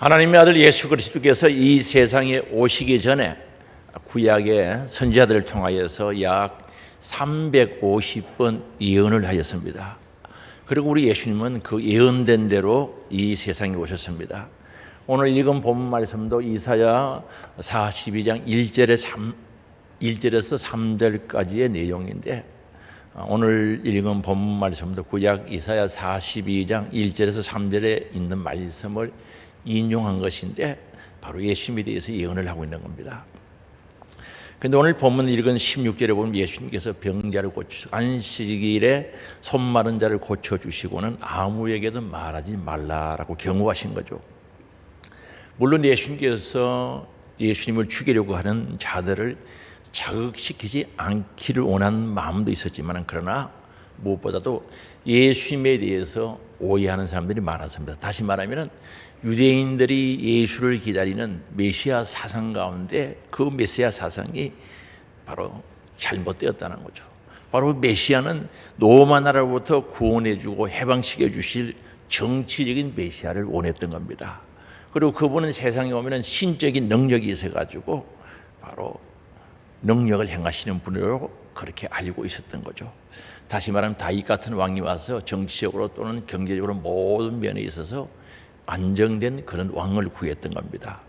하나님의 아들 예수 그리스도께서 이 세상에 오시기 전에 구약의 선지자들을 통하여서 약 350번 예언을 하였습니다. 그리고 우리 예수님은 그 예언된 대로 이 세상에 오셨습니다. 오늘 읽은 본문 말씀도 이사야 42장 1절에서 3절까지의 내용인데, 오늘 읽은 본문 말씀도 구약 이사야 42장 1절에서 3절에 있는 말씀을 인용한 것인데, 바로 예수님에 대해서 예언을 하고 있는 겁니다. 그런데 오늘 본문 읽은 16절에 보면 예수님께서 병자를 고치시고 안식일에 손 마른 자를 고쳐주시고는 아무에게도 말하지 말라라고 경고하신 거죠. 물론 예수님께서 예수님을 죽이려고 하는 자들을 자극시키지 않기를 원하는 마음도 있었지만, 그러나 무엇보다도 예수님에 대해서 오해하는 사람들이 많았습니다. 다시 말하면 유대인들이 예수를 기다리는 메시아 사상 가운데 그 메시아 사상이 바로 잘못되었다는 거죠. 바로 메시아는 로마 나라로부터 구원해 주고 해방시켜 주실 정치적인 메시아를 원했던 겁니다. 그리고 그분은 세상에 오면 신적인 능력이 있어가지고 바로 능력을 행하시는 분으로 그렇게 알고 있었던 거죠. 다시 말하면 다윗 같은 왕이 와서 정치적으로 또는 경제적으로 모든 면에 있어서 안정된 그런 왕을 구했던 겁니다.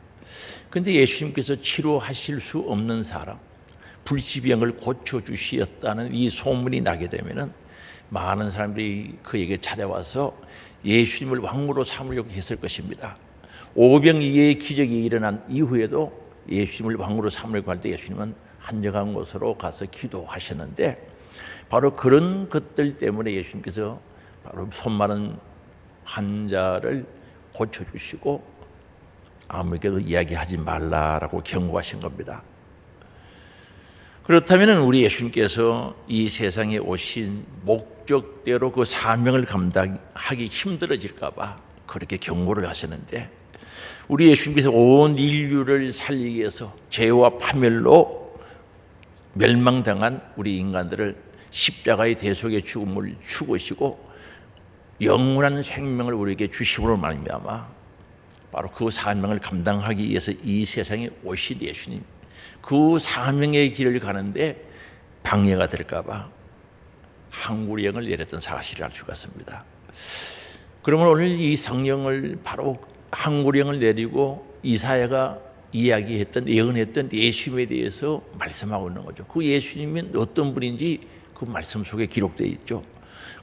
그런데 예수님께서 치료하실 수 없는 사람, 불치병을 고쳐주시었다는 이 소문이 나게 되면 많은 사람들이 그에게 찾아와서 예수님을 왕으로 삼으려고 했을 것입니다. 오병이어의 기적이 일어난 이후에도 예수님을 왕으로 삼으려고 할 때 예수님은 한적한 곳으로 가서 기도하셨는데, 바로 그런 것들 때문에 예수님께서 바로 손 마른 환자를 고쳐주시고 아무에게도 이야기하지 말라라고 경고하신 겁니다. 그렇다면 우리 예수님께서 이 세상에 오신 목적대로 그 사명을 감당하기 힘들어질까 봐 그렇게 경고를 하셨는데, 우리 예수님께서 온 인류를 살리기 위해서 죄와 파멸로 멸망당한 우리 인간들을 십자가의 대속의 죽음을 죽으시고 영원한 생명을 우리에게 주심으로 말미암아 바로 그 사명을 감당하기 위해서 이 세상에 오신 예수님, 그 사명의 길을 가는데 방해가 될까 봐 항구령을 내렸던 사실을 알 수가 있습니다. 그러면 오늘 이 성령을 바로 항구령을 내리고 이사야가 이야기했던, 예언했던 예수님에 대해서 말씀하고 있는 거죠. 그 예수님은 어떤 분인지 그 말씀 속에 기록되어 있죠.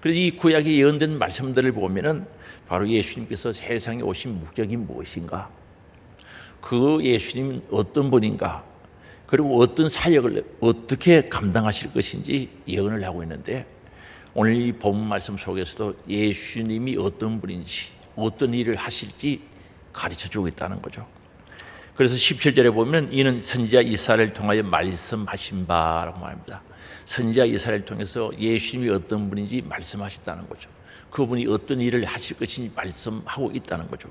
그래서 이 구약에 예언된 말씀들을 보면은 바로 예수님께서 세상에 오신 목적이 무엇인가, 그 예수님은 어떤 분인가, 그리고 어떤 사역을 어떻게 감당하실 것인지 예언을 하고 있는데, 오늘 이 본문 말씀 속에서도 예수님이 어떤 분인지 어떤 일을 하실지 가르쳐주고 있다는 거죠. 그래서 17절에 보면 이는 선지자 이사야를 통하여 말씀하신 바라고 말합니다. 선지자 이사야를 통해서 예수님이 어떤 분인지 말씀하셨다는 거죠. 그분이 어떤 일을 하실 것인지 말씀하고 있다는 거죠.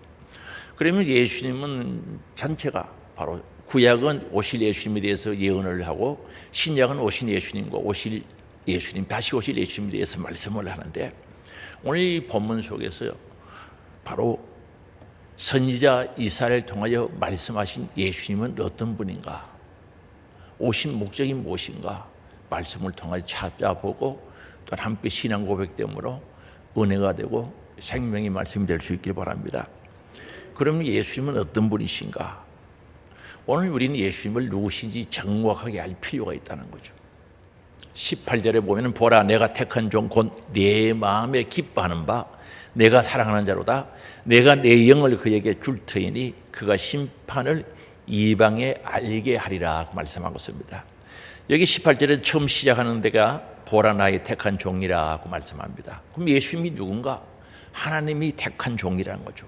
그러면 예수님은 전체가 바로 구약은 오실 예수님에 대해서 예언을 하고, 신약은 오신 예수님과 오실 예수님, 다시 오실 예수님에 대해서 말씀을 하는데, 오늘 이 본문 속에서요, 바로 선지자 이사야를 통하여 말씀하신 예수님은 어떤 분인가, 오신 목적이 무엇인가 말씀을 통하여 찾아보고 또 함께 신앙 고백됨으로 은혜가 되고 생명의 말씀이 될 수 있길 바랍니다. 그러면 예수님은 어떤 분이신가? 오늘 우리는 예수님을 누구신지 정확하게 알 필요가 있다는 거죠. 18절에 보면 보라 내가 택한 종 곧 내 마음에 기뻐하는 바 내가 사랑하는 자로다. 내가 내 영을 그에게 줄 터이니 그가 심판을 이방에 알게 하리라 말씀하고 있습니다. 여기 18절에 처음 시작하는 데가 보라 나의 택한 종이라고 말씀합니다. 그럼 예수님이 누군가? 하나님이 택한 종이라는 거죠.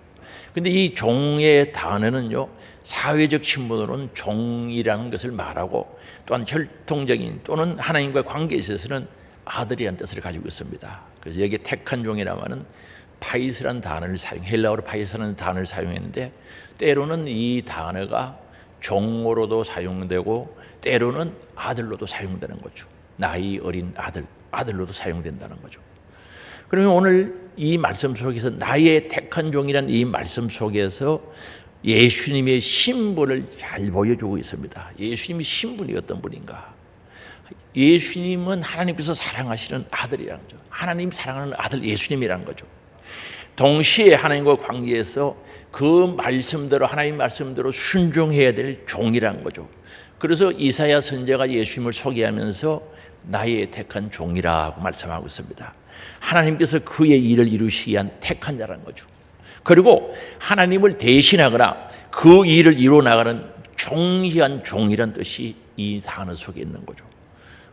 근데 이 종의 단어는요, 사회적 신분으로는 종이라는 것을 말하고, 또한 혈통적인 또는 하나님과 관계에 있어서는 아들이라는 뜻을 가지고 있습니다. 그래서 여기 택한 종이라면 파이스라는 단어를 헬라어로 파이스라는 단어를 사용했는데, 때로는 이 단어가 종으로도 사용되고 때로는 아들로도 사용되는 거죠. 나이 어린 아들로도 사용된다는 거죠. 그러면 오늘 이 말씀 속에서 나의 택한 종이라는 이 말씀 속에서 예수님의 신분을 잘 보여주고 있습니다. 예수님의 신분이 어떤 분인가? 예수님은 하나님께서 사랑하시는 아들이라는 거죠. 하나님 사랑하는 아들 예수님이라는 거죠. 동시에 하나님과 관계에서 그 말씀대로 하나님 말씀대로 순종해야 될 종이라는 거죠. 그래서 이사야 선지자가 예수님을 소개하면서 나의 택한 종이라고 말씀하고 있습니다. 하나님께서 그의 일을 이루시기 위한 택한 자라는 거죠. 그리고 하나님을 대신하거나 그 일을 이루어 나가는 종이한 종이란 뜻이 이 단어 속에 있는 거죠.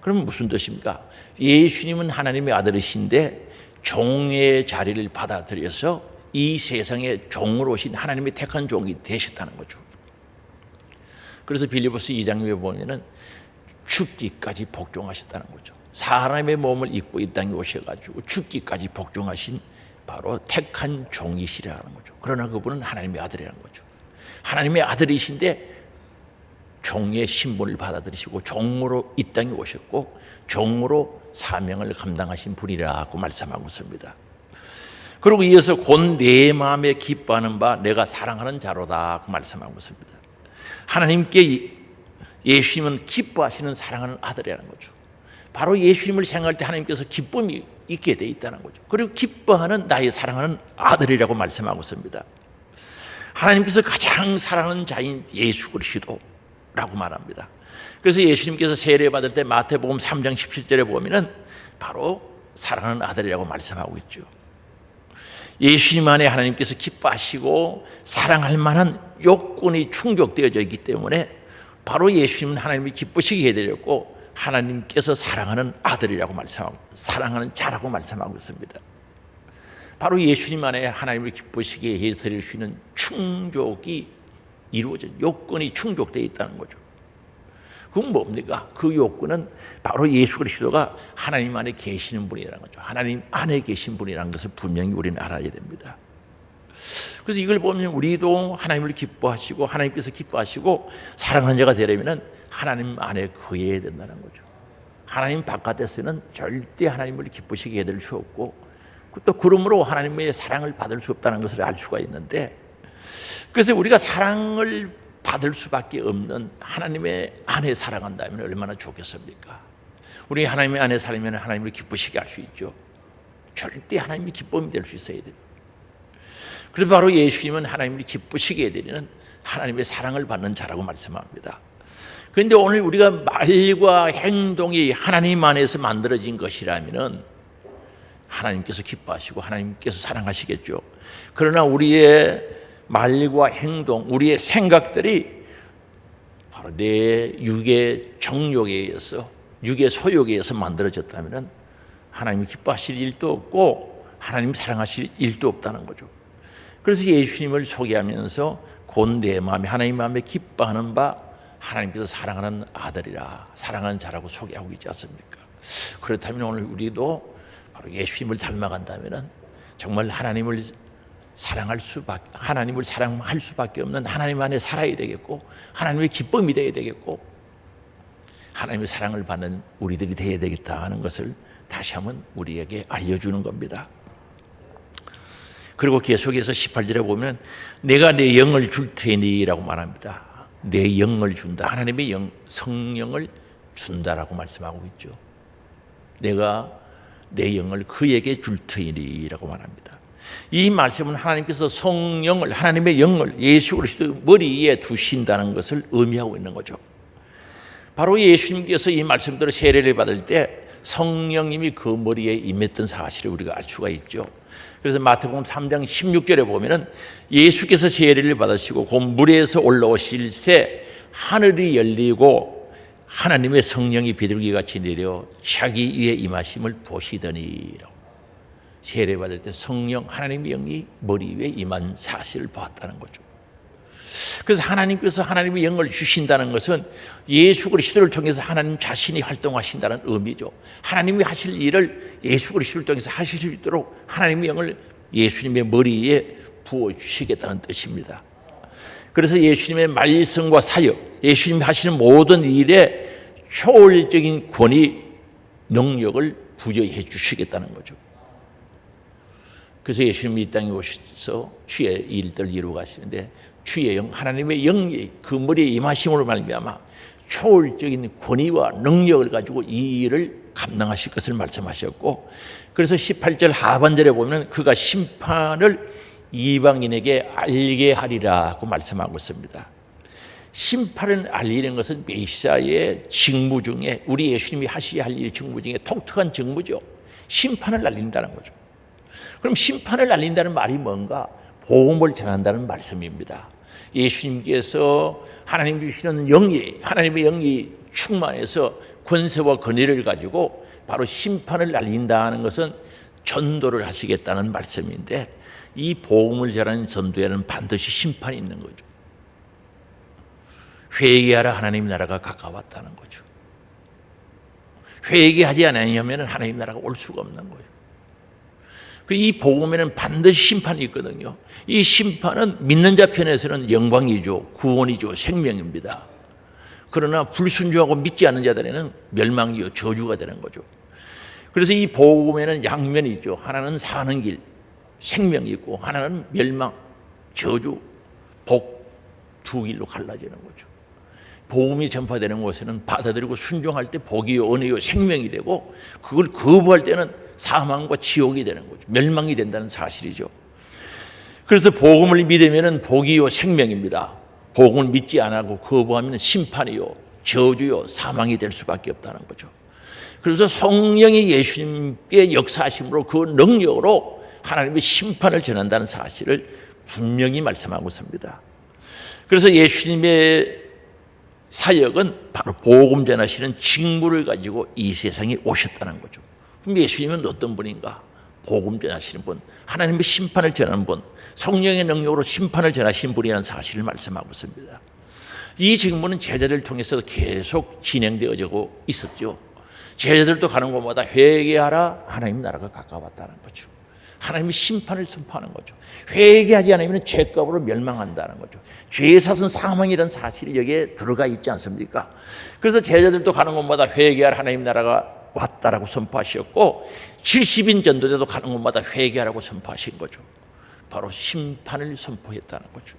그럼 무슨 뜻입니까? 예수님은 하나님의 아들이신데 종의 자리를 받아들여서 이 세상에 종으로 오신 하나님의 택한 종이 되셨다는 거죠. 그래서 빌립보서 2장에 보면은 죽기까지 복종하셨다는 거죠. 사람의 몸을 입고 이 땅에 오셔가지고 죽기까지 복종하신 바로 택한 종이시라는 거죠. 그러나 그분은 하나님의 아들이라는 거죠. 하나님의 아들이신데 종의 신분을 받아들이시고 종으로 이 땅에 오셨고 종으로 사명을 감당하신 분이라고 말씀하고 있습니다. 그리고 이어서 곧 내 마음에 기뻐하는 바 내가 사랑하는 자로다 그 말씀하고 있습니다. 하나님께 예수님은 기뻐하시는 사랑하는 아들이라는 거죠. 바로 예수님을 생각할 때 하나님께서 기쁨이 있게 돼 있다는 거죠. 그리고 기뻐하는 나의 사랑하는 아들이라고 말씀하고 있습니다. 하나님께서 가장 사랑하는 자인 예수 그리스도라고 말합니다. 그래서 예수님께서 세례받을 때 마태복음 3장 17절에 보면은 바로 사랑하는 아들이라고 말씀하고 있죠. 예수님 안에 하나님께서 기뻐하시고 사랑할 만한 요건이 충족되어져 있기 때문에 바로 예수님은 하나님이 기쁘시게 해드렸고 하나님께서 사랑하는 아들이라고 말씀하고 사랑하는 자라고 말씀하고 있습니다. 바로 예수님 안에 하나님을 기쁘시게 해드릴 수 있는 충족이 이루어진 요건이 충족되어 있다는 거죠. 그건 뭡니까? 그 요건은 바로 예수 그리스도가 하나님 안에 계시는 분이라는 거죠. 하나님 안에 계신 분이라는 것을 분명히 우리는 알아야 됩니다. 그래서 이걸 보면 우리도 하나님을 기뻐하시고 하나님께서 기뻐하시고 사랑하는 자가 되려면 하나님 안에 거해야 된다는 거죠. 하나님 바깥에서는 절대 하나님을 기쁘시게 해드릴 수 없고 또 그러므로 하나님의 사랑을 받을 수 없다는 것을 알 수가 있는데, 그래서 우리가 사랑을 받을 수밖에 없는 하나님의 안에 살아간다면 얼마나 좋겠습니까? 우리 하나님의 안에 살면 하나님을 기쁘시게 할 수 있죠. 절대 하나님이 기쁨이 될 수 있어야 돼요. 그래서 바로 예수님은 하나님을 기쁘시게 해드리는 하나님의 사랑을 받는 자라고 말씀합니다. 그런데 오늘 우리가 말과 행동이 하나님 안에서 만들어진 것이라면 하나님께서 기뻐하시고 하나님께서 사랑하시겠죠. 그러나 우리의 말과 행동, 우리의 생각들이 바로 내 육의 정욕에 의해서, 육의 소욕에 의해서 만들어졌다면 하나님이 기뻐하실 일도 없고 하나님 사랑하실 일도 없다는 거죠. 그래서 예수님을 소개하면서 곧 내 마음에 하나님 마음에 기뻐하는 바 하나님께서 사랑하는 아들이라, 사랑하는 자라고 소개하고 있지 않습니까? 그렇다면 오늘 우리도 바로 예수님을 닮아간다면 정말 하나님을 사랑할 수밖에 없는 하나님 안에 살아야 되겠고 하나님의 기쁨이 되어야 되겠고 하나님의 사랑을 받는 우리들이 되어야 되겠다 하는 것을 다시 한번 우리에게 알려주는 겁니다. 그리고 계속해서 18절에 보면 내가 내 영을 줄 테니라고 말합니다. 내 영을 준다. 하나님의 영, 성령을 준다라고 말씀하고 있죠. 내가 내 영을 그에게 줄 테니라고 말합니다. 이 말씀은 하나님께서 성령을, 하나님의 영을 예수 그리스도 머리 위에 두신다는 것을 의미하고 있는 거죠. 바로 예수님께서 이 말씀대로 세례를 받을 때 성령님이 그 머리에 임했던 사실을 우리가 알 수가 있죠. 그래서 마태복음 3장 16절에 보면은 예수께서 세례를 받으시고 곧 물에서 올라오실 새 하늘이 열리고 하나님의 성령이 비둘기같이 내려 자기 위에 임하심을 보시더니라고. 세례 받을 때 성령, 하나님의 영이 머리 위에 임한 사실을 보았다는 거죠. 그래서 하나님께서 하나님의 영을 주신다는 것은 예수 그리스도를 통해서 하나님 자신이 활동하신다는 의미죠. 하나님이 하실 일을 예수 그리스도를 통해서 하실 수 있도록 하나님의 영을 예수님의 머리에 부어주시겠다는 뜻입니다. 그래서 예수님의 말씀과 사역, 예수님이 하시는 모든 일에 초월적인 권위, 능력을 부여해 주시겠다는 거죠. 그래서 예수님이 이 땅에 오셔서 주의 일들을 이루어 가시는데 주의 영, 하나님의 영이 그 머리에 임하심으로 말미암아 초월적인 권위와 능력을 가지고 이 일을 감당하실 것을 말씀하셨고, 그래서 18절 하반절에 보면 그가 심판을 이방인에게 알게 하리라고 말씀하고 있습니다. 심판을 알리는 것은 메시아의 직무 중에, 우리 예수님이 하셔야 할 일 직무 중에 독특한 직무죠. 심판을 알린다는 거죠. 그럼 심판을 알린다는 말이 뭔가? 복음을 전한다는 말씀입니다. 예수님께서 하나님 주시는 영이, 하나님의 영이 충만해서 권세와 권위를 가지고 바로 심판을 알린다는 것은 전도를 하시겠다는 말씀인데, 이 복음을 전하는 전도에는 반드시 심판이 있는 거죠. 회개하라, 하나님 나라가 가까웠다는 거죠. 회개하지 않으면 하나님 나라가 올 수가 없는 거예요. 이 복음에는 반드시 심판이 있거든요. 이 심판은 믿는 자 편에서는 영광이죠, 구원이죠, 생명입니다. 그러나 불순종하고 믿지 않는 자들에는 멸망이요, 저주가 되는 거죠. 그래서 이 복음에는 양면이 있죠. 하나는 사는 길, 생명이 있고, 하나는 멸망, 저주, 복, 두 길로 갈라지는 거죠. 복음이 전파되는 곳에는 받아들이고 순종할 때 복이요, 은혜요, 생명이 되고, 그걸 거부할 때는 사망과 지옥이 되는 거죠. 멸망이 된다는 사실이죠. 그래서 복음을 믿으면 복이요, 생명입니다. 복음을 믿지 않고 거부하면 심판이요, 저주요, 사망이 될 수밖에 없다는 거죠. 그래서 성령이 예수님께 역사하심으로 그 능력으로 하나님의 심판을 전한다는 사실을 분명히 말씀하고 있습니다. 그래서 예수님의 사역은 바로 복음 전하시는 직무를 가지고 이 세상에 오셨다는 거죠. 그럼 예수님은 어떤 분인가? 복음 전하시는 분, 하나님의 심판을 전하는 분, 성령의 능력으로 심판을 전하시는 분이라는 사실을 말씀하고 있습니다. 이 직무는 제자들을 통해서 계속 진행되어지고 있었죠. 제자들도 가는 곳마다 회개하라, 하나님 나라가 가까웠다는 거죠. 하나님의 심판을 선포하는 거죠. 회개하지 않으면 죄값으로 멸망한다는 거죠. 죄의 삭은 사망이라는 사실이 여기에 들어가 있지 않습니까? 그래서 제자들도 가는 곳마다 회개하라, 하나님 나라가 왔다라고 선포하셨고, 70인 전도자도 가는 곳마다 회개하라고 선포하신 거죠. 바로 심판을 선포했다는 거죠.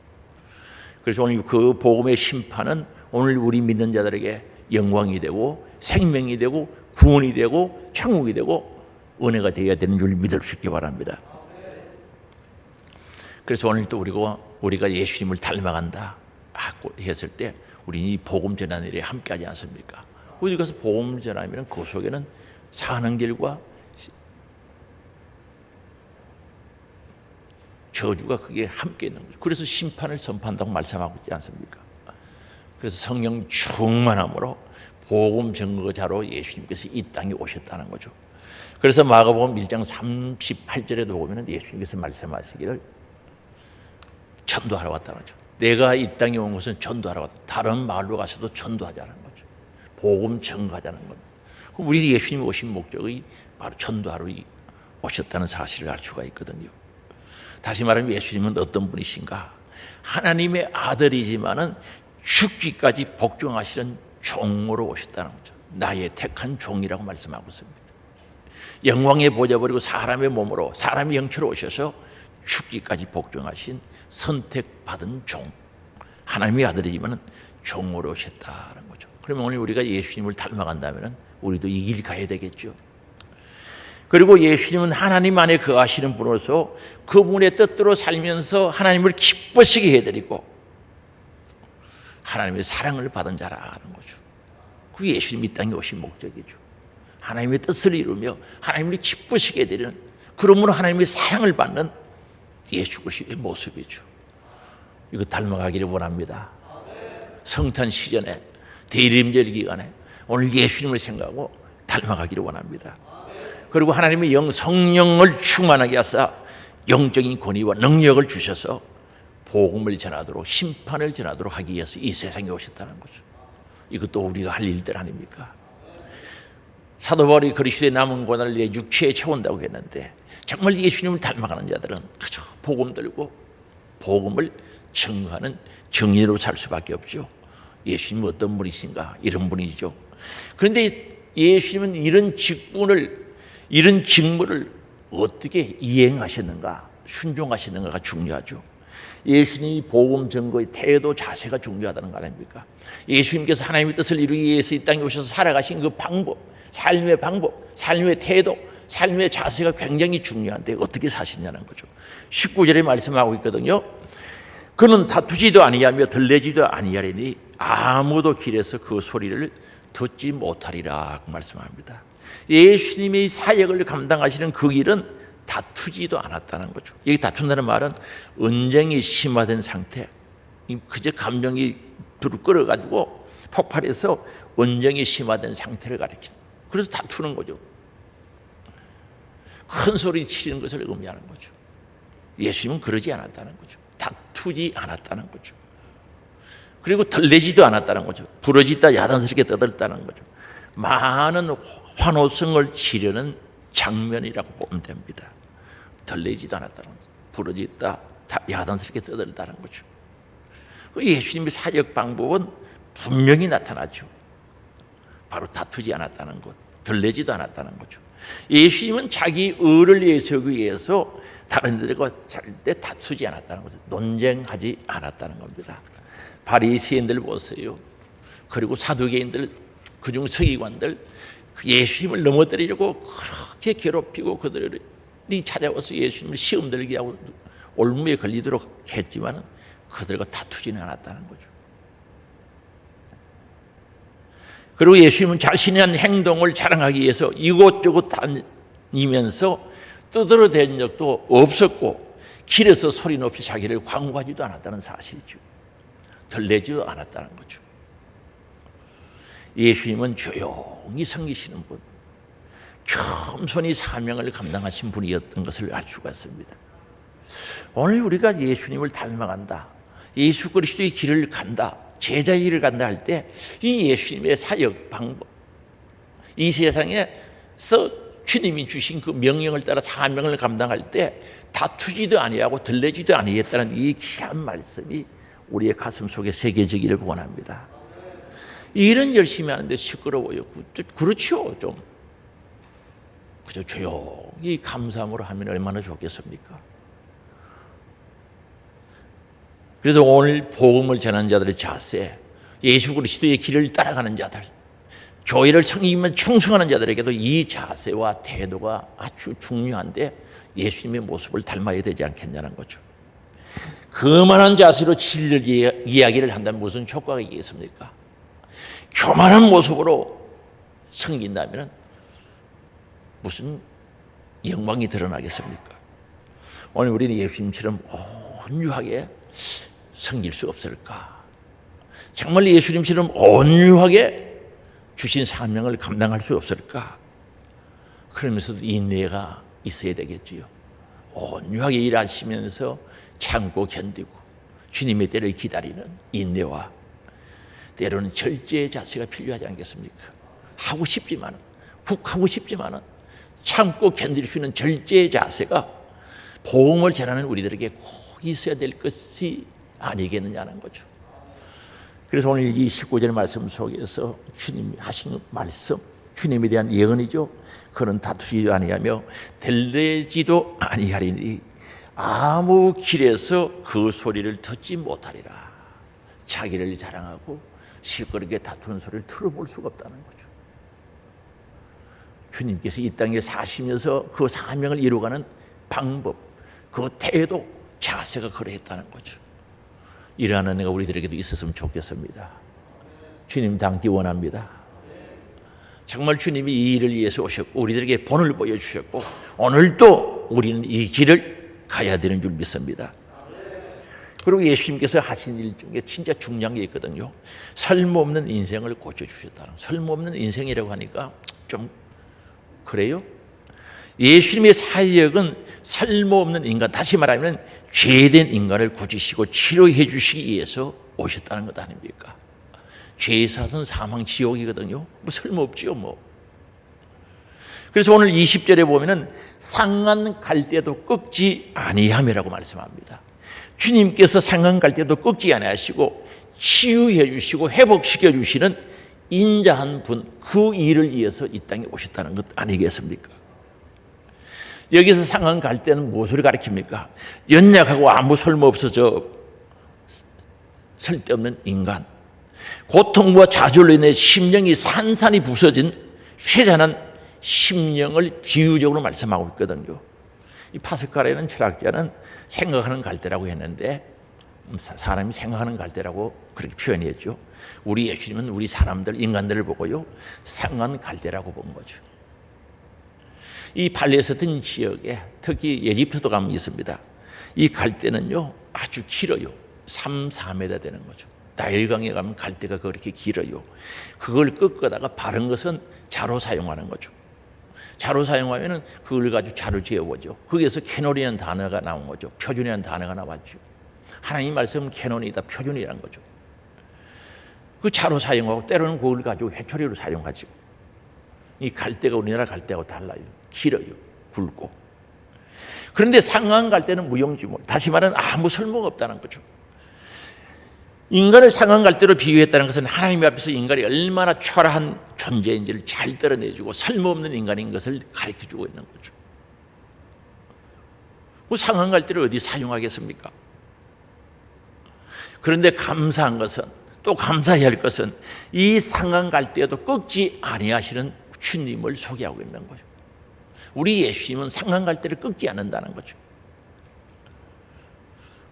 그래서 오늘 그 복음의 심판은 오늘 우리 믿는 자들에게 영광이 되고 생명이 되고 구원이 되고 천국이 되고 은혜가 되어야 되는 줄 믿을 수 있기 바랍니다. 그래서 오늘 또 우리가 예수님을 닮아간다 했을 때 우리는 이 복음 전하는 일에 함께하지 않습니까? 어디 가서 복음 전하면 그 속에는 사는 길과 저주가 그게 함께 있는 거죠. 그래서 심판을 선포한다고 말씀하고 있지 않습니까? 그래서 성령 충만함으로 복음 증거자로 예수님께서 이 땅에 오셨다는 거죠. 그래서 마가복음 1장 38절에도 보면 예수님께서 말씀하시기를 전도하러 왔다는 거죠. 내가 이 땅에 온 것은 전도하러 왔다. 다른 마을로 가서도 전도하자는 거죠. 복음 증거하자는 겁니다. 우리 예수님이 오신 목적이 바로 전도하러 오셨다는 사실을 알 수가 있거든요. 다시 말하면 예수님은 어떤 분이신가? 하나님의 아들이지만은 죽기까지 복종하시는 종으로 오셨다는 거죠. 나의 택한 종이라고 말씀하고 있습니다. 영광의 보좌 버리고 사람의 몸으로, 사람의 형체로 오셔서 죽기까지 복종하신 선택받은 종, 하나님의 아들이지만 종으로 오셨다는 거죠. 그러면 오늘 우리가 예수님을 닮아간다면 우리도 이 길 가야 되겠죠. 그리고 예수님은 하나님 안에 거하시는 분으로서 그분의 뜻대로 살면서 하나님을 기쁘시게 해드리고 하나님의 사랑을 받은 자라는 거죠. 그게 예수님이 이 땅에 오신 목적이죠. 하나님의 뜻을 이루며 하나님을 기쁘시게 해드리는, 그러므로 하나님의 사랑을 받는 예수 그리스도의 모습이죠. 이거 닮아가기를 원합니다. 성탄 시즌에, 대림절 기간에 오늘 예수님을 생각하고 닮아가기를 원합니다. 그리고 하나님의 성령을 충만하게 하사 영적인 권위와 능력을 주셔서 복음을 전하도록, 심판을 전하도록 하기 위해서 이 세상에 오셨다는 거죠. 이것도 우리가 할 일들 아닙니까? 사도 바울이 그리스도의 남은 고난을 내 육체에 채운다고 했는데 정말 예수님을 닮아가는 자들은 그저 복음 들고 복음을 증거하는 정의로 살 수밖에 없죠. 예수님은 어떤 분이신가? 이런 분이죠. 그런데 예수님은 이런 직분을, 이런 직무를 어떻게 이행하시는가, 순종하시는가가 중요하죠. 예수님이 복음 전거의 태도, 자세가 중요하다는 거 아닙니까? 예수님께서 하나님의 뜻을 이루기 위해서 이 땅에 오셔서 살아가신 그 방법, 삶의 방법, 삶의 태도, 삶의 자세가 굉장히 중요한데 어떻게 사시냐는 거죠. 19절에 말씀하고 있거든요. 그는 다투지도 아니하며 들레지도 아니하리니 아무도 길에서 그 소리를 듣지 못하리라 말씀합니다. 예수님의 사역을 감당하시는 그 길은 다투지도 않았다는 거죠. 여기 다툰다는 말은 언쟁이 심화된 상태, 그저 감정이 불을 끌어가지고 폭발해서 언쟁이 심화된 상태를 가리키는, 그래서 다투는 거죠. 큰 소리 치는 것을 의미하는 거죠. 예수님은 그러지 않았다는 거죠. 다투지 않았다는 거죠. 그리고 덜내지도 않았다는 거죠. 부러지다 야단스럽게 떠들다는 거죠. 많은 환호성을 지르는 장면이라고 보면 됩니다. 덜내지도 않았다는 거죠. 부러지다 야단스럽게 떠들다는 거죠. 예수님의 사역 방법은 분명히 나타나죠. 바로 다투지 않았다는 것, 덜내지도 않았다는 거죠. 예수님은 자기 의를 세우기 위해서 다른 이들과 절대 다투지 않았다는 거죠. 논쟁하지 않았다는 겁니다. 바리새인들 보세요. 그리고 사두개인들, 그중 서기관들, 예수님을 넘어뜨리려고 그렇게 괴롭히고 그들이 찾아와서 예수님을 시험 들게 하고 올무에 걸리도록 했지만 그들과 다투지는 않았다는 거죠. 그리고 예수님은 자신의 한 행동을 자랑하기 위해서 이곳저곳 다니면서 떠들어댄 적도 없었고 길에서 소리 높이 자기를 광고하지도 않았다는 사실이죠. 덜내지도 않았다는 거죠. 예수님은 조용히 섬기시는 분, 겸손히 사명을 감당하신 분이었던 것을 알 수가 있습니다. 오늘 우리가 예수님을 닮아간다, 예수 그리스도의 길을 간다, 제자의 길을 간다 할 때 이 예수님의 사역 방법, 이 세상에서 주님이 주신 그 명령을 따라 사명을 감당할 때 다투지도 아니하고 들레지도 아니했다는 이 귀한 말씀이 우리의 가슴 속에 새겨지기를 원합니다. 일은 열심히 하는데 시끄러워요. 그렇죠. 좀 그저 조용히 감사함으로 하면 얼마나 좋겠습니까? 그래서 오늘 복음을 전하는 자들의 자세, 예수 그리스도의 길을 따라가는 자들, 교회를 섬기면 충성하는 자들에게도 이 자세와 태도가 아주 중요한데 예수님의 모습을 닮아야 되지 않겠냐는 거죠. 그만한 자세로 진리를 이야기를 한다면 무슨 효과가 있겠습니까? 교만한 모습으로 섬긴다면 무슨 영광이 드러나겠습니까? 오늘 우리는 예수님처럼 온유하게 섬길 수 없을까? 정말 예수님처럼 온유하게 주신 사명을 감당할 수 없을까? 그러면서도 인내가 있어야 되겠지요. 온유하게 일하시면서 참고 견디고 주님의 때를 기다리는 인내와 때로는 절제의 자세가 필요하지 않겠습니까? 하고 싶지만, 훅하고 싶지만 참고 견딜 수 있는 절제의 자세가 복음을 전하는 우리들에게 꼭 있어야 될 것이 아니겠느냐는 거죠. 그래서 오늘 이 19절 말씀 속에서 주님이 하신 말씀, 주님에 대한 예언이죠. 그는 다투지도 아니하며 들레지도 아니하리니 아무 길에서 그 소리를 듣지 못하리라. 자기를 자랑하고 시끄럽게 다투는 소리를 들어볼 수가 없다는 거죠. 주님께서 이 땅에 사시면서 그 사명을 이루어가는 방법, 그 태도, 자세가 그러했다는 거죠. 이러한 은혜가 우리들에게도 있었으면 좋겠습니다. 주님 닮기 원합니다. 정말 주님이 이 일을 위해서 오셨고 우리들에게 본을 보여주셨고 오늘도 우리는 이 길을 가야 되는 줄 믿습니다. 그리고 예수님께서 하신 일 중에 진짜 중요한 게 있거든요. 설모없는 인생을 고쳐주셨다는, 설모없는 인생이라고 하니까 좀 그래요? 예수님의 사역은 설모없는 인간, 다시 말하면 죄된 인간을 고치시고 치료해 주시기 위해서 오셨다는 것 아닙니까? 죄의 사선 사망 지옥이거든요. 뭐 설모없지요 뭐. 그래서 오늘 20절에 보면은 상한 갈 때도 꺾지 아니함이라고 말씀합니다. 주님께서 상한 갈 때도 꺾지 아니하시고 치유해 주시고 회복시켜 주시는 인자한 분, 그 일을 위해서 이 땅에 오셨다는 것 아니겠습니까? 여기서 상한 갈대는 무엇을 가리킵니까? 연약하고 아무 소용없어 쓸데없는 인간, 고통과 좌절로 인해 심령이 산산이 부서진 쇠잔한 심령을 비유적으로 말씀하고 있거든요. 이 파스칼이라는 철학자는 생각하는 갈대라고 했는데, 사람이 생각하는 갈대라고 그렇게 표현했죠. 우리 예수님은 우리 사람들, 인간들을 보고요, 상한 갈대라고 본 거죠. 이 팔레스타인 지역에 특히 에집트도 가면 있습니다. 이 갈대는요 아주 길어요. 3, 4m 되는 거죠. 나일강에 가면 갈대가 그렇게 길어요. 그걸 꺾다가 바른 것은 자로 사용하는 거죠. 자로 사용하면 그걸 가지고 자로 지어보죠. 거기에서 캐논이라는 단어가 나온 거죠. 표준이라는 단어가 나왔죠. 하나님 말씀은 캐논이다, 표준이라는 거죠. 그 자로 사용하고 때로는 그걸 가지고 회초리로 사용하죠. 이 갈대가 우리나라 갈대하고 달라요. 길어요. 굵고. 그런데 상한 갈대는 무용지물. 다시 말하면 아무 쓸모가 없다는 거죠. 인간을 상한 갈대로 비유했다는 것은 하나님 앞에서 인간이 얼마나 초라한 존재인지를 잘 드러내주고 쓸모없는 인간인 것을 가르쳐주고 있는 거죠. 그 상한 갈대를 어디 사용하겠습니까? 그런데 감사한 것은, 또 감사해야 할 것은 이 상한 갈대에도 꺾지 아니하시는 주님을 소개하고 있는 거죠. 우리 예수님은 상한 갈대를 꺾지 않는다는 거죠.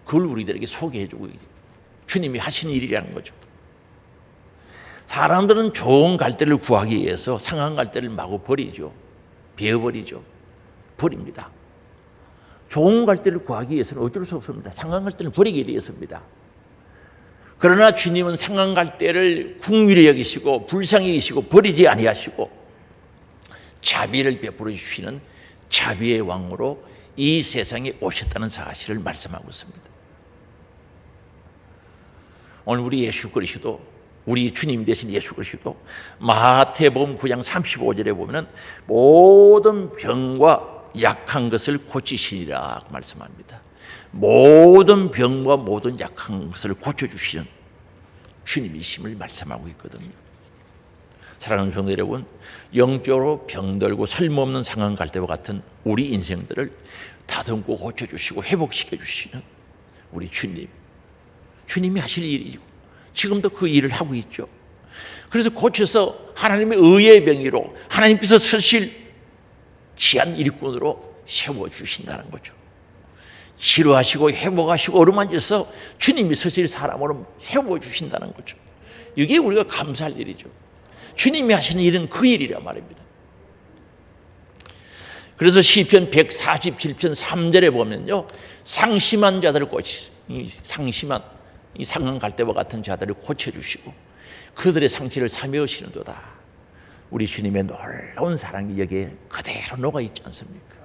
그걸 우리들에게 소개해주고 주님이 하신 일이라는 거죠. 사람들은 좋은 갈대를 구하기 위해서 상한 갈대를 마구 버리죠. 베어버리죠. 버립니다. 좋은 갈대를 구하기 위해서는 어쩔 수 없습니다. 상한 갈대를 버리게 되어 있습니다. 그러나 주님은 상한 갈대를 긍휼히 여기시고 불쌍히 여기시고 버리지 아니하시고 자비를 베풀어 주시는 자비의 왕으로 이 세상에 오셨다는 사실을 말씀하고 있습니다. 오늘 우리 예수 그리스도, 우리 주님 되신 예수 그리스도 마태복음 9장 35절에 보면 모든 병과 약한 것을 고치시리라 말씀합니다. 모든 병과 모든 약한 것을 고쳐주시는 주님이심을 말씀하고 있거든요. 사랑하는 성도 여러분, 영적으로 병들고 쓸모없는 상한 갈대와 같은 우리 인생들을 다듬고 고쳐주시고 회복시켜주시는 우리 주님이 하실 일이고 지금도 그 일을 하고 있죠. 그래서 고쳐서 하나님의 의의 병이로 하나님께서 쓰실 귀한 일꾼으로 세워주신다는 거죠. 치료하시고 회복하시고 어루만져서 주님이 쓰실 사람으로 세워주신다는 거죠. 이게 우리가 감사할 일이죠. 주님이 하시는 일은 그 일이란 말입니다. 그래서 시편 147편 3절에 보면요, 상심한 자들을 상심한 이 상한 갈대와 같은 자들을 고쳐주시고 그들의 상처를 사매우시는도다. 우리 주님의 놀라운 사랑이 여기에 그대로 녹아있지 않습니까?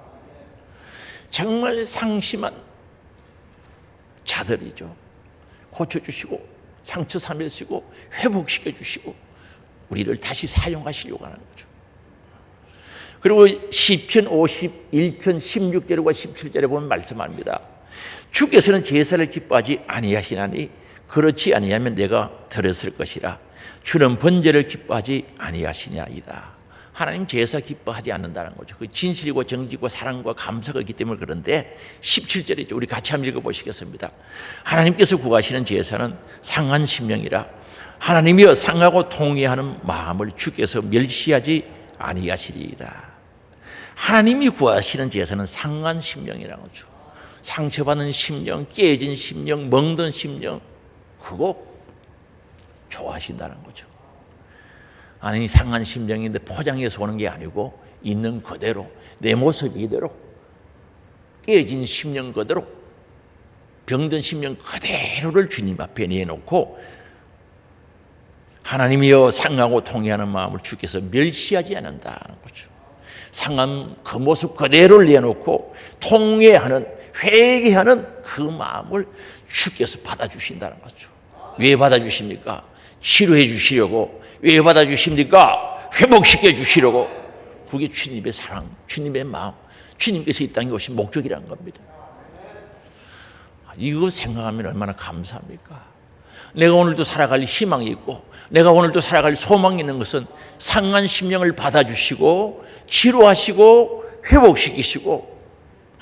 정말 상심한 자들이죠. 고쳐주시고 상처 사매시고 회복시켜주시고 우리를 다시 사용하시려고 하는 거죠. 그리고 시편 51편 16절과 17절에 보면 말씀합니다. 주께서는 제사를 기뻐하지 아니하시나니 그렇지 아니하면 내가 들었을 것이라. 주는 번제를 기뻐하지 아니하시냐이다. 하나님 제사 기뻐하지 않는다는 거죠. 그 진실이고 정직과 사랑과 감사가 있기 때문에. 그런데 17절이죠. 우리 같이 한번 읽어보시겠습니다. 하나님께서 구하시는 제사는 상한 심령이라. 하나님이여 상하고 통회하는 마음을 주께서 멸시하지 아니하시리이다. 하나님이 구하시는 제사는 상한 심령이라는 거죠. 상처받은 심령, 깨진 심령, 멍든 심령, 그거 좋아하신다는 거죠. 아니, 상한 심령인데 포장해서 오는 게 아니고 있는 그대로, 내 모습 이대로, 깨진 심령 그대로, 병든 심령 그대로를 주님 앞에 내놓고 하나님이여 상하고 통회하는 마음을 주께서 멸시하지 않는다는 거죠. 상한 그 모습 그대로를 내놓고 통회하는, 회개하는 그 마음을 주께서 받아주신다는 거죠. 왜 받아주십니까? 치료해 주시려고. 왜 받아주십니까? 회복시켜 주시려고. 그게 주님의 사랑, 주님의 마음, 주님께서 이 땅에 오신 목적이라는 겁니다. 이거 생각하면 얼마나 감사합니까? 내가 오늘도 살아갈 희망이 있고 내가 오늘도 살아갈 소망이 있는 것은 상한 심령을 받아주시고 치료하시고 회복시키시고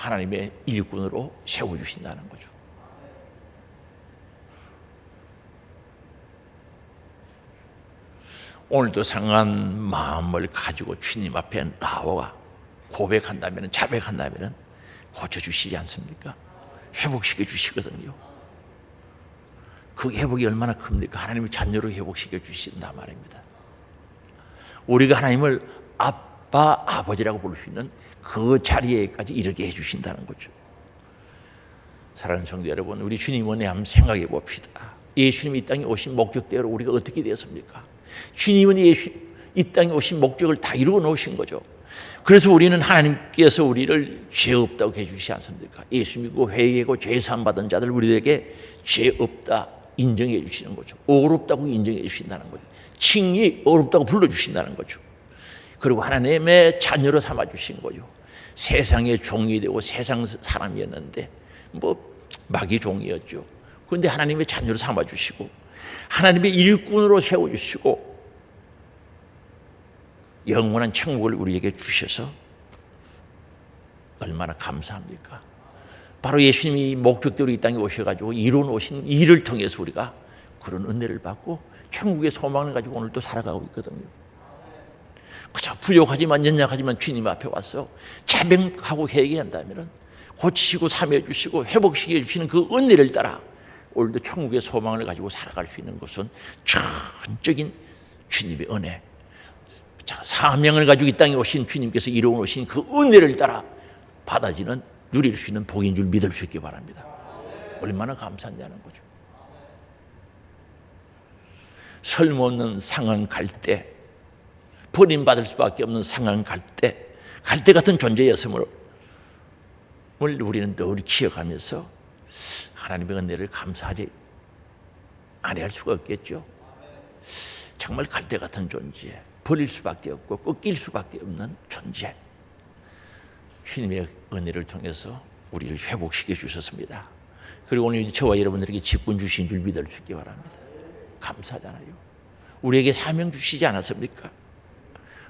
하나님의 일꾼으로 세워주신다는 거죠. 오늘도 상한 마음을 가지고 주님 앞에 나와 고백한다면, 자백한다면 고쳐주시지 않습니까? 회복시켜 주시거든요. 그 회복이 얼마나 큽니까? 하나님의 자녀로 회복시켜 주신단 말입니다. 우리가 하나님을 아빠, 아버지라고 부를 수 있는 그 자리에까지 이르게 해주신다는 거죠. 사랑하는 성도 여러분, 우리 주님 은혜 한번 생각해 봅시다. 예수님이 이 땅에 오신 목적대로 우리가 어떻게 되었습니까? 주님은 이 땅에 오신 목적을 다 이루어 놓으신 거죠. 그래서 우리는 하나님께서 우리를 죄 없다고 해주시지 않습니까? 예수 믿고 회개하고 죄 사함 받은 자들 우리에게 죄 없다 인정해 주시는 거죠. 어렵다고 인정해 주신다는 거죠. 칭이 어렵다고 불러주신다는 거죠. 그리고 하나님의 자녀로 삼아주신 거죠. 세상의 종이 되고 세상 사람이었는데 마귀 종이었죠. 그런데 하나님의 자녀로 삼아주시고 하나님의 일꾼으로 세워주시고 영원한 천국을 우리에게 주셔서 얼마나 감사합니까? 바로 예수님이 목적대로 이 땅에 오셔가지고 이룬 오신 일을 통해서 우리가 그런 은혜를 받고 천국의 소망을 가지고 오늘도 살아가고 있거든요. 그저 부족하지만 연약하지만 주님 앞에 와서 자백하고 회개한다면 고치시고 삼해 주시고 회복시켜 주시는 그 은혜를 따라 오늘도 천국의 소망을 가지고 살아갈 수 있는 것은 전적인 주님의 은혜, 사명을 가지고 이 땅에 오신 주님께서 이루어 오신 그 은혜를 따라 받아지는 누릴 수 있는 복인 줄 믿을 수 있기 바랍니다. 얼마나 감사하냐는 거죠. 설모없는 상황 갈 때, 버림받을 수밖에 없는 상황 갈 때, 갈대 같은 존재였음을 우리는 늘 기억하면서 하나님의 은혜를 감사하지 아니할 수가 없겠죠. 정말 갈대 같은 존재, 버릴 수밖에 없고 꺾일 수밖에 없는 존재, 주님의 은혜를 통해서 우리를 회복시켜 주셨습니다. 그리고 오늘 저와 여러분들에게 직분 주신 줄 믿을 수 있기 바랍니다. 감사하잖아요. 우리에게 사명 주시지 않았습니까?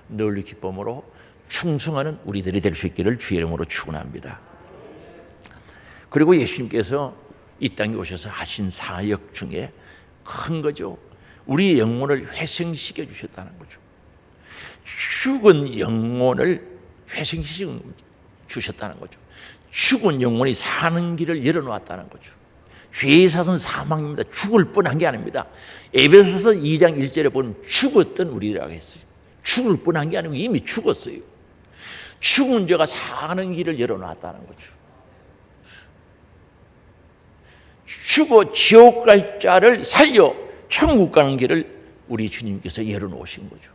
늘 기쁨으로 충성하는 우리들이 될 수 있기를 주의 이름으로 축원합니다. 그리고 예수님께서 이 땅에 오셔서 하신 사역 중에 큰 거죠. 우리의 영혼을 회생시켜 주셨다는 거죠. 죽은 영혼을 회생시켜 주셨다는 거죠. 죽은 영혼이 사는 길을 열어놓았다는 거죠. 죄의 사선 사망입니다. 죽을 뻔한 게 아닙니다. 에베소서 2장 1절에 보면 죽었던 우리라고 했어요. 죽을 뻔한 게 아니고 이미 죽었어요. 죽은 자가 사는 길을 열어놨다는 거죠. 죽어 지옥 갈 자를 살려 천국 가는 길을 우리 주님께서 열어놓으신 거죠.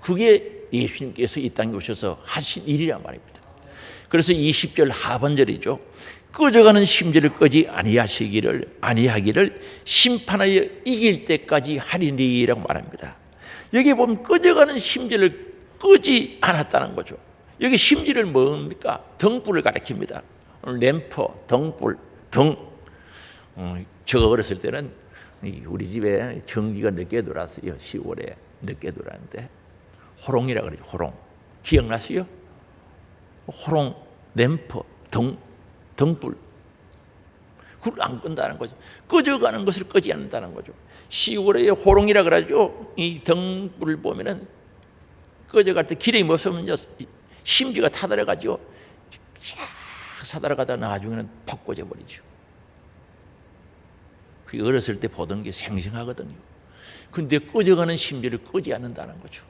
그게 예수님께서 이 땅에 오셔서 하신 일이란 말입니다. 그래서 20절 하반절이죠. 꺼져가는 심지를 끄지 아니하기를 심판하여 이길 때까지 하리니라고 말합니다. 여기 보면 꺼져가는 심지를 끄지 않았다는 거죠. 여기 심지를 뭡니까? 등불을 가리킵니다. 램프, 등불, 등. 제가 어렸을 때는 우리 집에 전기가 늦게 들어왔어요. 10월에 늦게 들어왔는데 호롱이라 그러죠. 호롱. 기억나세요? 호롱, 램프, 등불. 그걸 안 끈다는 거죠. 꺼져가는 것을 끄지 않는다는 거죠. 10월에 호롱이라 그러죠. 이 등불을 보면은 꺼져갈 때 길에 없으면 심지가 타들어가죠. 쫙 사달아가다 나중에는 퍽 꺼져버리죠. 그게 어렸을 때 보던 게 생생하거든요. 그런데 꺼져가는 심지를 끄지 않는다는 거죠.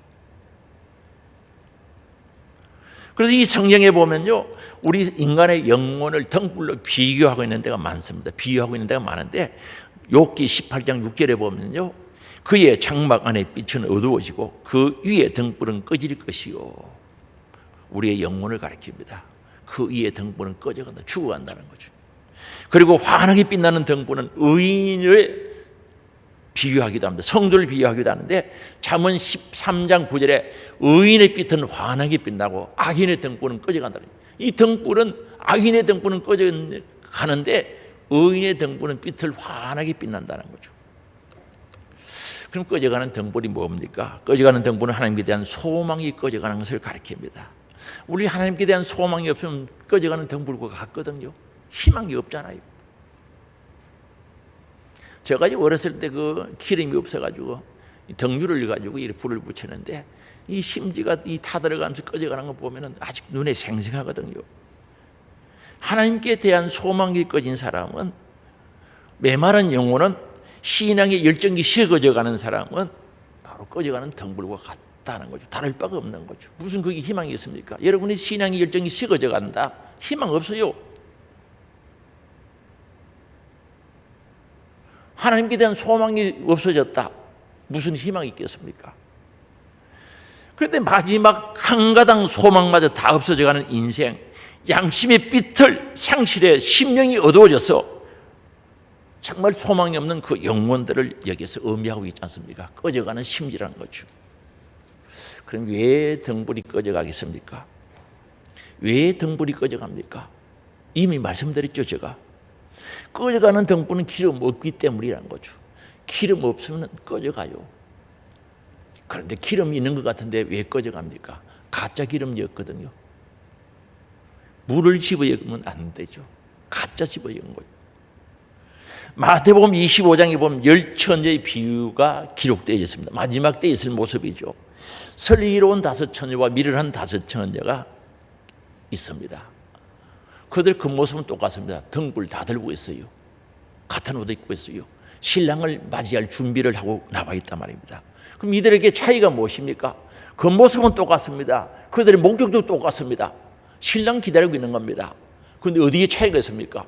그래서 이 성경에 보면요, 우리 인간의 영혼을 등불로 비교하고 있는 데가 많습니다. 비유하고 있는 데가 많은데 욥기 18장 6절에 보면요, 그의 장막 안에 빛은 어두워지고 그 위에 등불은 꺼질 것이요. 우리의 영혼을 가리킵니다. 그 위에 등불은 꺼져간다, 죽어간다는 거죠. 그리고 환하게 빛나는 등불은 의인을 비유하기도 합니다. 성도를 비유하기도 하는데 잠언 13장 9절에 의인의 빛은 환하게 빛나고 악인의 등불은 꺼져간다. 이 등불은 악인의 등불은 꺼져가는데 의인의 등불은 빛을 환하게 빛난다는 거죠. 그럼 꺼져가는 등불이 뭡니까? 꺼져가는 등불은 하나님에 대한 소망이 꺼져가는 것을 가리킵니다. 우리 하나님께 대한 소망이 없으면 꺼져가는 등불과 같거든요. 희망이 없잖아요. 제가 어렸을 때 그 기름이 없어가지고 등유를 가지고 이렇게 불을 붙이는데 이 심지가 이 타들어가면서 꺼져가는 거 보면 아직 눈에 생생하거든요. 하나님께 대한 소망이 꺼진 사람은, 메마른 영혼은, 신앙의 열정이 식어져가는 사람은 바로 꺼져가는 등불과 같다는 거죠. 다를 바가 없는 거죠. 무슨 그게 희망이 있습니까? 여러분의 신앙의 열정이 식어져 간다, 희망 없어요. 하나님께 대한 소망이 없어졌다, 무슨 희망이 있겠습니까? 그런데 마지막 한 가닥 소망마저 다 없어져가는 인생, 양심의 삐틀, 상실의 심령이 어두워져서 정말 소망이 없는 그 영혼들을 여기서 의미하고 있지 않습니까? 꺼져가는 심지라는 거죠. 그럼 왜 등불이 꺼져가겠습니까? 왜 등불이 꺼져갑니까? 이미 말씀드렸죠. 제가 꺼져가는 등불은 기름 없기 때문이라는 거죠. 기름 없으면 꺼져가요. 그런데 기름이 있는 것 같은데 왜 꺼져갑니까? 가짜 기름이었거든요. 물을 집어넣으면 안 되죠. 가짜 집어넣은 거예요. 마태복음 25장에 보면 열 처녀의 비유가 기록되어 있습니다. 마지막 때에 있을 모습이죠. 슬기로운 5처녀와 미련한 5처녀가 있습니다. 그들 그 모습은 똑같습니다. 등불 다 들고 있어요. 같은 옷 입고 있어요. 신랑을 맞이할 준비를 하고 나와 있단 말입니다. 그럼 이들에게 차이가 무엇입니까? 그 모습은 똑같습니다. 그들의 목적도 똑같습니다. 신랑 기다리고 있는 겁니다. 그런데 어디에 차이가 있습니까?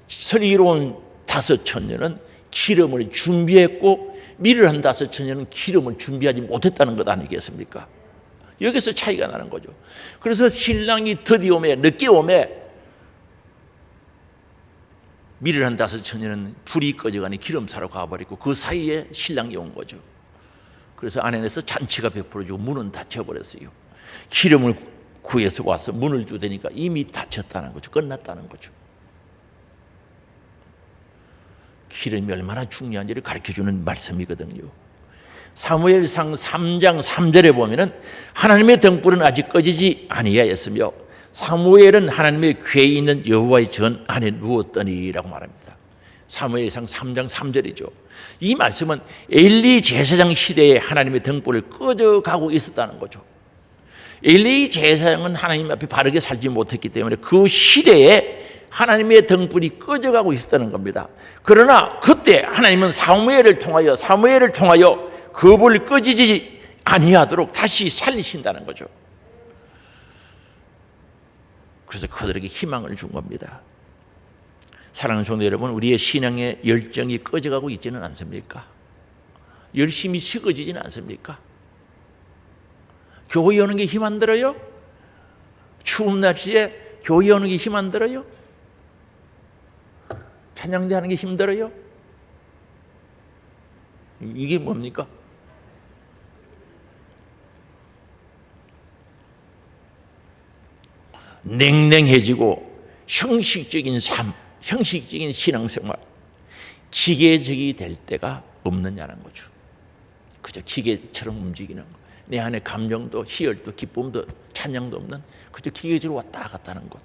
슬기로운 5처녀는 기름을 준비했고 미련한 5처녀는 기름을 준비하지 못했다는 것 아니겠습니까? 여기서 차이가 나는 거죠. 그래서 신랑이 드디어 오매, 늦게 오매, 미련한 5처녀는 불이 꺼져가니 기름 사러 가버리고 그 사이에 신랑이 온 거죠. 그래서 안에서 잔치가 베풀어지고 문은 닫혀버렸어요. 기름을 구해서 와서 문을 두드니까 이미 닫혔다는 거죠. 끝났다는 거죠. 기름이 얼마나 중요한지를 가르쳐주는 말씀이거든요. 사무엘상 3장 3절에 보면은 하나님의 등불은 아직 꺼지지 아니하였으며 사무엘은 하나님의 궤에 있는 여호와의 전 안에 누웠더니라고 말합니다. 사무엘상 3장 3절이죠. 이 말씀은 엘리 제사장 시대에 하나님의 등불을 꺼져가고 있었다는 거죠. 엘리 제사장은 하나님 앞에 바르게 살지 못했기 때문에 그 시대에 하나님의 등불이 꺼져가고 있었다는 겁니다. 그러나 그때 하나님은 사무엘을 통하여 그 불을 꺼지지 아니하도록 다시 살리신다는 거죠. 그래서 그들에게 희망을 준 겁니다. 사랑하는 성도 여러분, 우리의 신앙의 열정이 꺼져가고 있지는 않습니까? 열심히 식어지지는 않습니까? 교회 오는 게 힘 안 들어요? 추운 날씨에 교회 오는 게 힘 안 들어요? 찬양대 하는 게 힘들어요? 이게 뭡니까? 냉랭해지고 형식적인 삶, 형식적인 신앙생활, 기계적이 될 때가 없느냐는 거죠. 그저 기계처럼 움직이는 거. 내 안에 감정도 희열도 기쁨도 찬양도 없는 그저 기계적으로 왔다 갔다 하는 것.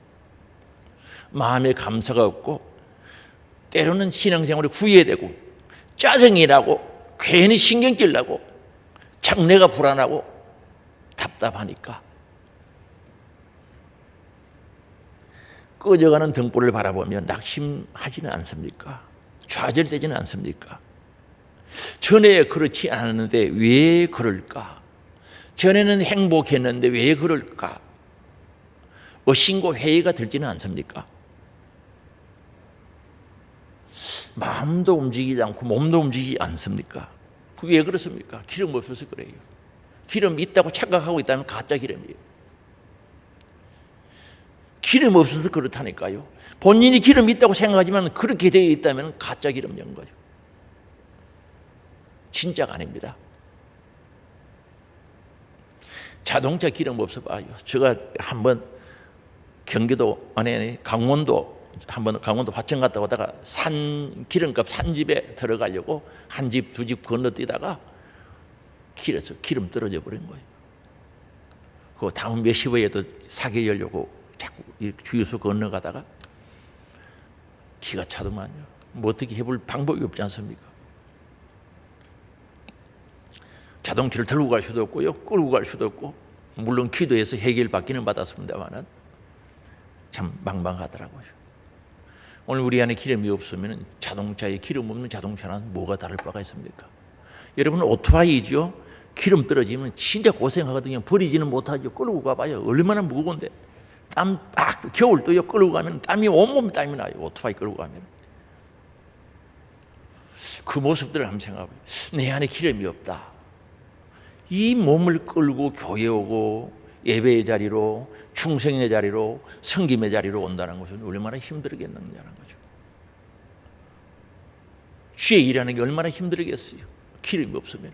마음에 감사가 없고 때로는 신앙생활에 후회되고 짜증이 나고 괜히 신경질 나고 장래가 불안하고 답답하니까 꺼져가는 등불을 바라보며 낙심하지는 않습니까? 좌절되지는 않습니까? 전에 그렇지 않았는데 왜 그럴까? 전에는 행복했는데 왜 그럴까? 의심과 회의가 들지는 않습니까? 마음도 움직이지 않고 몸도 움직이지 않습니까? 그게 왜 그렇습니까? 기름 없어서 그래요. 기름 있다고 착각하고 있다면 가짜 기름이에요. 기름 없어서 그렇다니까요. 본인이 기름 있다고 생각하지만 그렇게 되어 있다면 가짜 기름인 거죠. 진짜가 아닙니다. 자동차 기름 없어 봐요. 제가 한번 경기도 강원도 화천 갔다 오다가 기름값 산집에 들어가려고 한 집, 두 집 건너뛰다가 길에서 기름 떨어져 버린 거예요. 그 다음 몇십 회에도 사계 열려고 자꾸 주유소 건너가다가 기가 차더만요. 뭐 어떻게 해볼 방법이 없지 않습니까? 자동차를 들고 갈 수도 없고요, 끌고 갈 수도 없고, 물론 기도해서 해결받기는 받았습니다만은 참 망망하더라고요. 오늘 우리 안에 기름이 없으면 자동차에 기름 없는 자동차는 뭐가 다를 바가 있습니까? 여러분 오토바이죠. 기름 떨어지면 진짜 고생하거든요. 버리지는 못하죠. 끌고 가봐요. 얼마나 무거운데. 땀 빡, 겨울도요 끌고 가면 땀이 온몸에 땀이 나요. 오토바이 끌고 가면. 그 모습들을 한번 생각해봐요. 내 안에 기름이 없다. 이 몸을 끌고 교회 오고 예배의 자리로, 충성의 자리로, 섬김의 자리로 온다는 것은 얼마나 힘들겠느냐는 거죠. 주의 일하는 게 얼마나 힘들겠어요. 기름이 없으면.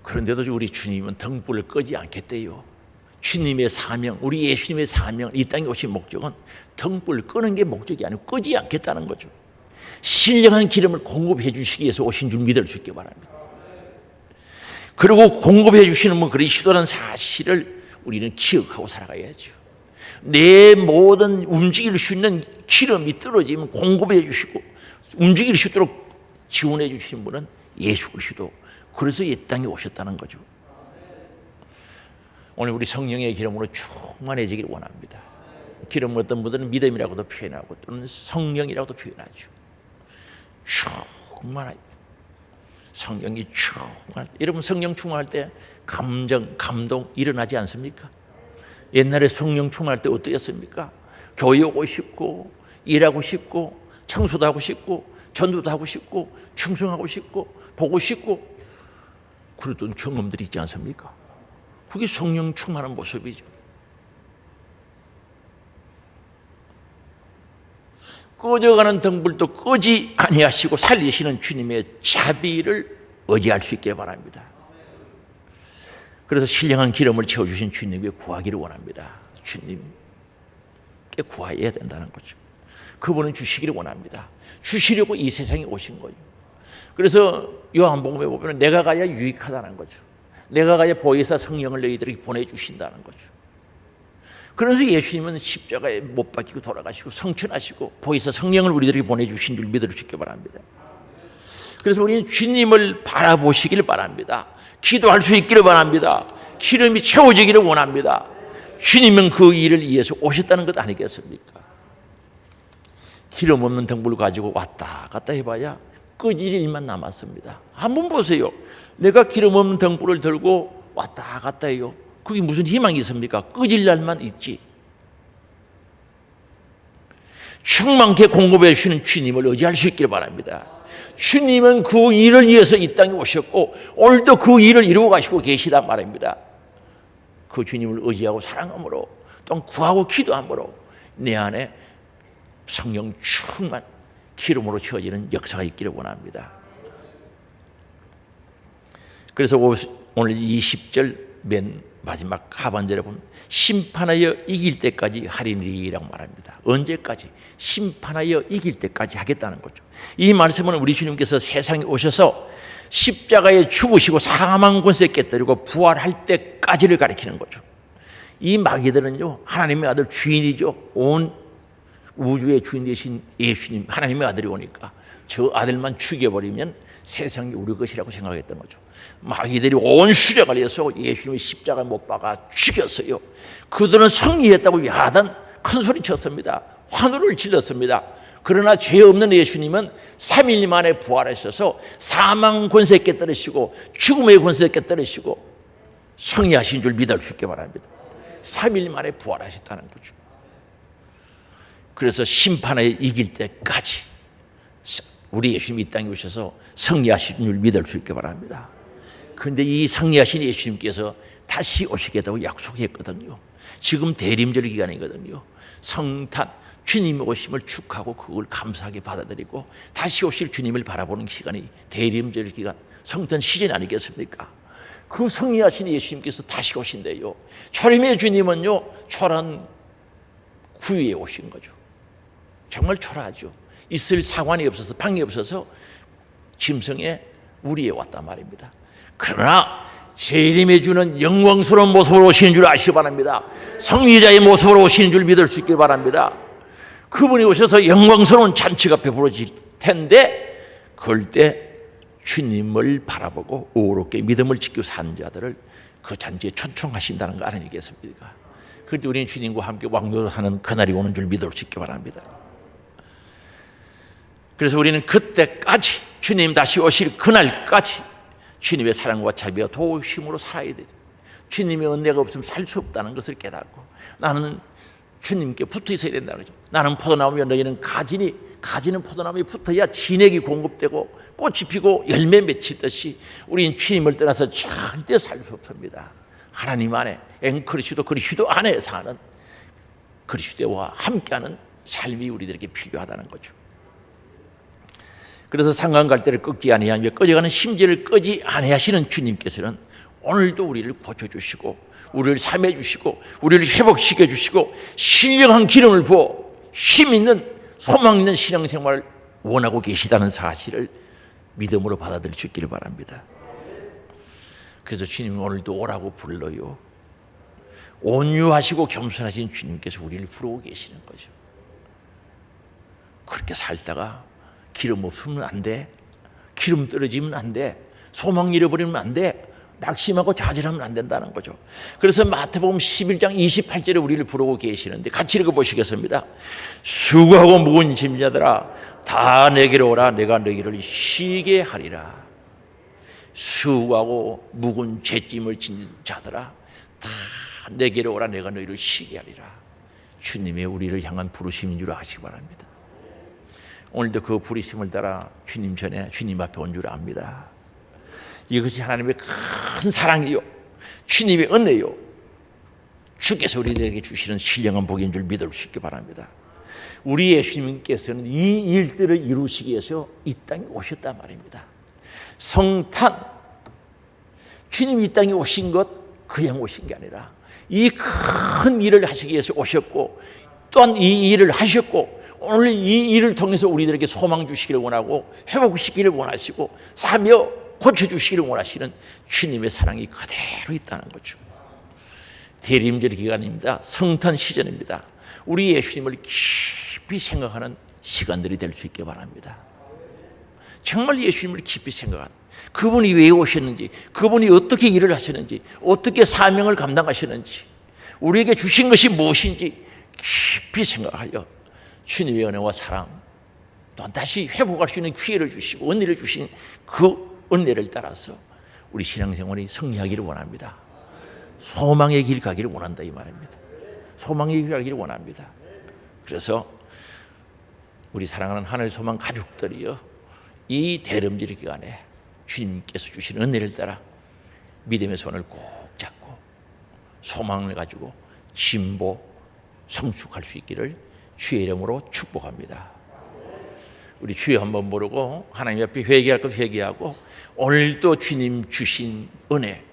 그런데도 우리 주님은 등불을 끄지 않겠대요. 주님의 사명, 우리 예수님의 사명, 이 땅에 오신 목적은 등불을 끄는 게 목적이 아니고 끄지 않겠다는 거죠. 신령한 기름을 공급해 주시기 위해서 오신 줄 믿을 수 있기 바랍니다. 그리고 공급해 주시는 분 그리스도라는 사실을 우리는 기억하고 살아가야죠. 내 모든 움직일 수 있는 기름이 떨어지면 공급해 주시고 움직일 수 있도록 지원해 주시는 분은 예수 그리스도. 그래서 이 땅에 오셨다는 거죠. 오늘 우리 성령의 기름으로 충만해지기를 원합니다. 기름은 어떤 분들은 믿음이라고도 표현하고 또는 성령이라고도 표현하죠. 충만하죠. 성령이 충만할 때, 여러분 성령 충만할 때 감정, 감동 일어나지 않습니까? 옛날에 성령 충만할 때 어떠했습니까? 교회 오고 싶고 일하고 싶고 청소도 하고 싶고 전도도 하고 싶고 충성하고 싶고 보고 싶고 그랬던 경험들이 있지 않습니까? 그게 성령 충만한 모습이죠. 꺼져가는 등불도 끄지 아니하시고 살리시는 주님의 자비를 의지할 수 있게 바랍니다. 그래서 신령한 기름을 채워주신 주님께 구하기를 원합니다. 주님께 구해야 된다는 거죠. 그분은 주시기를 원합니다. 주시려고 이 세상에 오신 거예요. 그래서 요한복음에 보면 내가 가야 유익하다는 거죠. 내가 가야 보혜사 성령을 너희들에게 보내주신다는 거죠. 그래서 예수님은 십자가에 못 박히고 돌아가시고 성천하시고 보혜사 성령을 우리들에게 보내주신 줄 믿을 수 있게 바랍니다. 그래서 우리는 주님을 바라보시기를 바랍니다. 기도할 수 있기를 바랍니다. 기름이 채워지기를 원합니다. 주님은 그 일을 위해서 오셨다는 것 아니겠습니까? 기름 없는 등불을 가지고 왔다 갔다 해봐야 꺼질 일만 남았습니다. 한번 보세요. 내가 기름 없는 등불을 들고 왔다 갔다 해요. 그게 무슨 희망이 있습니까? 꺼질 날만 있지. 충만케 공급해 주시는 주님을 의지할 수 있기를 바랍니다. 주님은 그 일을 위해서 이 땅에 오셨고 오늘도 그 일을 이루어 가시고 계시단 말입니다. 그 주님을 의지하고 사랑함으로 또 구하고 기도함으로 내 안에 성령 충만 기름으로 채워지는 역사가 있기를 원합니다. 그래서 오늘 20절 맨 마지막 하반절에 보면 심판하여 이길 때까지 하리니라고 말합니다. 언제까지? 심판하여 이길 때까지 하겠다는 거죠. 이 말씀은 우리 주님께서 세상에 오셔서 십자가에 죽으시고 사망 권세 깨뜨리고 부활할 때까지를 가리키는 거죠. 이 마귀들은요 하나님의 아들 주인이죠. 온 우주의 주인 되신 예수님 하나님의 아들이 오니까 저 아들만 죽여버리면 세상이 우리 것이라고 생각했던 거죠. 마귀들이 온 수령을 해서 예수님의 십자가에 못 박아 죽였어요. 그들은 승리했다고 야단 큰 소리 쳤습니다. 환호를 질렀습니다. 그러나 죄 없는 예수님은 3일 만에 부활하셔서 사망 권세 깨뜨리시고 죽음의 권세 깨뜨리시고 승리하신 줄 믿을 수 있게 바랍니다. 3일 만에 부활하셨다는 거죠. 그래서 심판에 이길 때까지 우리 예수님이 이 땅에 오셔서 승리하신 줄 믿을 수 있게 바랍니다. 그런데 이 승리하신 예수님께서 다시 오시겠다고 약속했거든요. 지금 대림절 기간이거든요. 성탄 주님의 오심을 축하하고 그걸 감사하게 받아들이고 다시 오실 주님을 바라보는 시간이 대림절 기간 성탄 시즌 아니겠습니까? 그 승리하신 예수님께서 다시 오신대요. 초림의 주님은요 초라한 구유에 오신 거죠. 정말 초라하죠. 있을 사관이 없어서 방이 없어서 짐승의 우리에 왔단 말입니다. 그러나 재림해 주는 영광스러운 모습으로 오시는 줄 아시기 바랍니다. 성리자의 모습으로 오시는 줄 믿을 수 있길 바랍니다. 그분이 오셔서 영광스러운 잔치가 베풀어질 텐데 그럴 때 주님을 바라보고 의롭게 믿음을 지키고 산 자들을 그 잔치에 초청하신다는 거 아니겠습니까? 그럴 때 우리는 주님과 함께 왕노릇 하는 그날이 오는 줄 믿을 수 있기 바랍니다. 그래서 우리는 그때까지 주님 다시 오실 그날까지 주님의 사랑과 자비와 도우심으로 살아야 돼요. 주님의 은혜가 없으면 살 수 없다는 것을 깨닫고 나는 주님께 붙어 있어야 된다는 거죠. 나는 포도나무며 너희는 가지는 포도나무에 붙어야 진액이 공급되고 꽃이 피고 열매 맺히듯이 우리는 주님을 떠나서 절대 살 수 없습니다. 하나님 안에 앵크리스도 그리스도 안에 사는 그리스도와 함께하는 삶이 우리들에게 필요하다는 거죠. 그래서 상관갈대를 꺾지 아니하며 꺼져가는 심지를 끄지 아니하시는 주님께서는 오늘도 우리를 고쳐주시고 우리를 삼해주시고 우리를 회복시켜주시고 신령한 기름을 부어 힘 있는 소망 있는 신앙생활을 원하고 계시다는 사실을 믿음으로 받아들일 수 있기를 바랍니다. 그래서 주님이 오늘도 오라고 불러요. 온유하시고 겸손하신 주님께서 우리를 부르고 계시는 거죠. 그렇게 살다가 기름 없으면 안 돼. 기름 떨어지면 안 돼. 소망 잃어버리면 안 돼. 낙심하고 좌절하면 안 된다는 거죠. 그래서 마태복음 11장 28절에 우리를 부르고 계시는데 같이 읽어보시겠습니다. 수고하고 무거운 짐자들아 다 내게로 오라. 내가 너희를 쉬게 하리라. 수고하고 무거운 죄짐을 지닌 자들아 다 내게로 오라. 내가 너희를 쉬게 하리라. 주님의 우리를 향한 부르심인 줄 아시기 바랍니다. 오늘도 그 부르심을 따라 주님 전에 주님 앞에 온 줄 압니다. 이것이 하나님의 큰 사랑이요 주님의 은혜요 주께서 우리에게 주시는 신령한 복인 줄 믿을 수 있기 바랍니다. 우리 예수님께서는 이 일들을 이루시기 위해서 이 땅에 오셨단 말입니다. 성탄 주님이 이 땅에 오신 것 그냥 오신 게 아니라 이 큰 일을 하시기 위해서 오셨고 또한 이 일을 하셨고 오늘 이 일을 통해서 우리들에게 소망 주시기를 원하고 회복시키기를 원하시고 사며 고쳐주시기를 원하시는 주님의 사랑이 그대로 있다는 거죠. 대림절 기간입니다. 성탄 시즌입니다. 우리 예수님을 깊이 생각하는 시간들이 될 수 있게 바랍니다. 정말 예수님을 깊이 생각하는 그분이 왜 오셨는지 그분이 어떻게 일을 하시는지 어떻게 사명을 감당하시는지 우리에게 주신 것이 무엇인지 깊이 생각하여 주님의 은혜와 사랑 또한 다시 회복할 수 있는 기회를 주시고 은혜를 주신 그 은혜를 따라서 우리 신앙생활이 승리하기를 원합니다. 소망의 길 가기를 원한다 이 말입니다. 소망의 길 가기를 원합니다. 그래서 우리 사랑하는 하늘 소망 가족들이요 이 대름질 기간에 주님께서 주신 은혜를 따라 믿음의 손을 꼭 잡고 소망을 가지고 진보 성숙할 수 있기를 주의 이름으로 축복합니다. 우리 주여 한번 부르고 하나님 앞에 회개할 것 회개하고 오늘도 주님 주신 은혜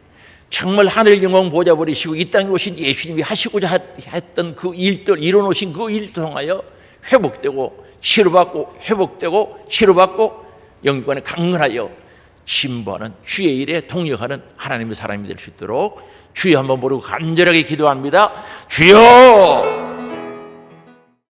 정말 하늘 영광 보좌 버리시고 이 땅에 오신 예수님이 하시고자 했던 그 일들 이뤄놓으신 그 일을 통하여 회복되고 치료받고 회복되고 치료받고 영육간에 강건하여 진보하는 주의 일에 동력하는 하나님의 사람이 될 수 있도록 주여 한번 부르고 간절하게 기도합니다. 주여